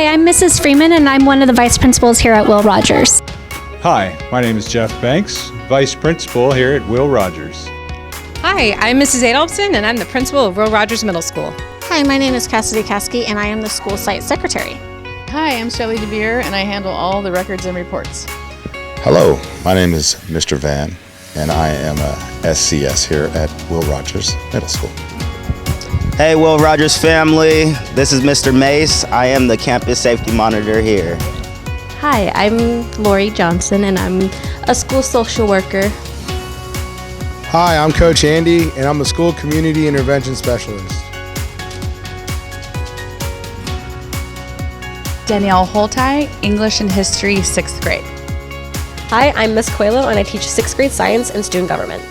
Hi, I'm Mrs. Freeman, and I'm one of the vice principals here at Will Rogers. Hi, my name is Jeff Banks, Vice Principal here at Will Rogers. Hi, I'm Mrs. Adolphson, and I'm the principal of Will Rogers Middle School. Hi, my name is Cassidy Caskey, and I am the school site secretary. Hi, I'm Shelley DeBeer, and I handle all the records and reports. Hello, my name is Mr. Van, and I am a SCS here at Will Rogers Middle School. Hey, Will Rogers family, this is Mr. Mace. I am the campus safety monitor here. Hi, I'm Lori Johnson, and I'm a school social worker. Hi, I'm Coach Andy, and I'm a school community intervention specialist. Danielle Holtai, English and History, 6th grade. Hi, I'm Miss Coelho, and I teach 6th grade science and student government.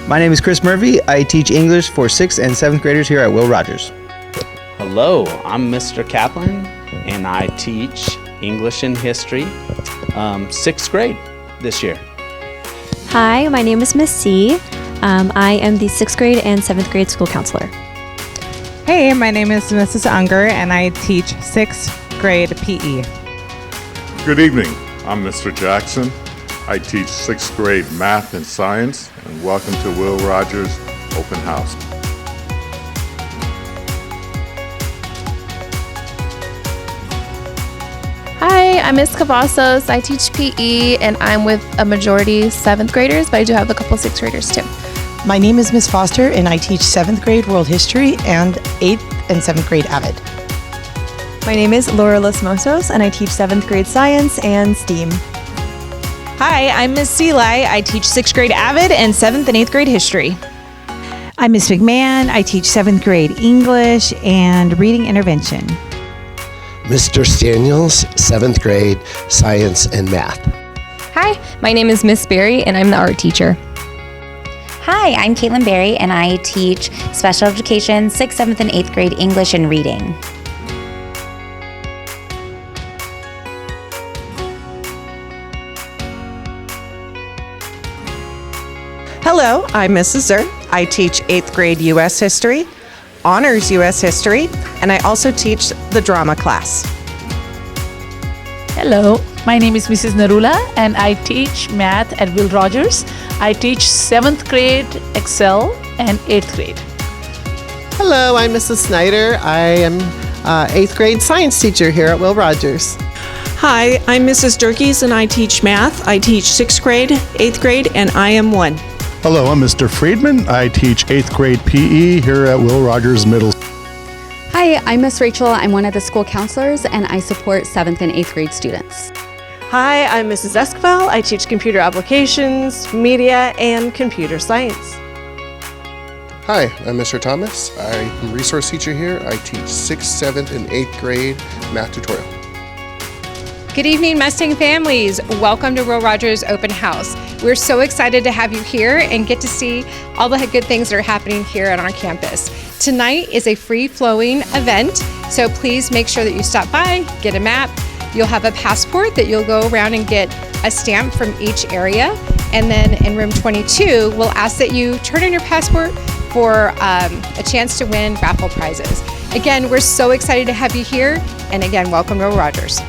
My name is Chris Murphy. I teach English for 6th and 7th graders here at Will Rogers. Hello, I'm Mr. Kaplan, and I teach English and History, 6th grade this year. Hi, my name is Miss C. I am the 6th grade and 7th grade school counselor. Hey, my name is Mrs. Unger, and I teach 6th grade PE. Good evening. I'm Mr. Jackson. I teach 6th grade math and science, and welcome to Will Rogers Open House. Hi, I'm Miss Cavazos. I teach PE, and I'm with a majority 7th graders, but I do have a couple 6th graders too. My name is Miss Foster, and I teach 7th grade World History and 8th and 7th grade Avid. My name is Laura Lasmosos, and I teach 7th grade science and STEAM. Hi, I'm Miss Seeley. I teach 6th grade Avid and 7th and 8th grade history. I'm Miss McMahon. I teach 7th grade English and reading intervention. Mr. Daniels, 7th grade science and math. Hi, my name is Miss Berry, and I'm the art teacher. Hi, I'm Caitlin Berry, and I teach special education, 6th, 7th, and 8th grade English and reading. Hello, I'm Mrs. Zer. I teach 8th grade U.S. History, Honors U.S. History, and I also teach the drama class. Hello, my name is Mrs. Narula, and I teach math at Will Rogers. I teach 7th grade Excel and 8th grade. Hello, I'm Mrs. Snyder. I am 8th grade science teacher here at Will Rogers. Hi, I'm Mrs. Durkees, and I teach math. I teach 6th grade, 8th grade, and I am 1. Hello, I'm Mr. Friedman. I teach 8th grade PE here at Will Rogers Middle. Hi, I'm Miss Rachel. I'm one of the school counselors, and I support 7th and 8th grade students. Hi, I'm Mrs. Esquivel. I teach computer applications, media, and computer science. Hi, I'm Mr. Thomas. I am a resource teacher here. I teach 6th, 7th, and 8th grade math tutorial. Good evening, Mustang families. Welcome to Will Rogers Open House. We're so excited to have you here and get to see all the good things that are happening here on our campus. Tonight is a free-flowing event, so please make sure that you stop by, get a map. You'll have a passport that you'll go around and get a stamp from each area. And then in room 22, we'll ask that you turn in your passport for a chance to win raffle prizes. Again, we're so excited to have you here. And again, welcome to Will Rogers.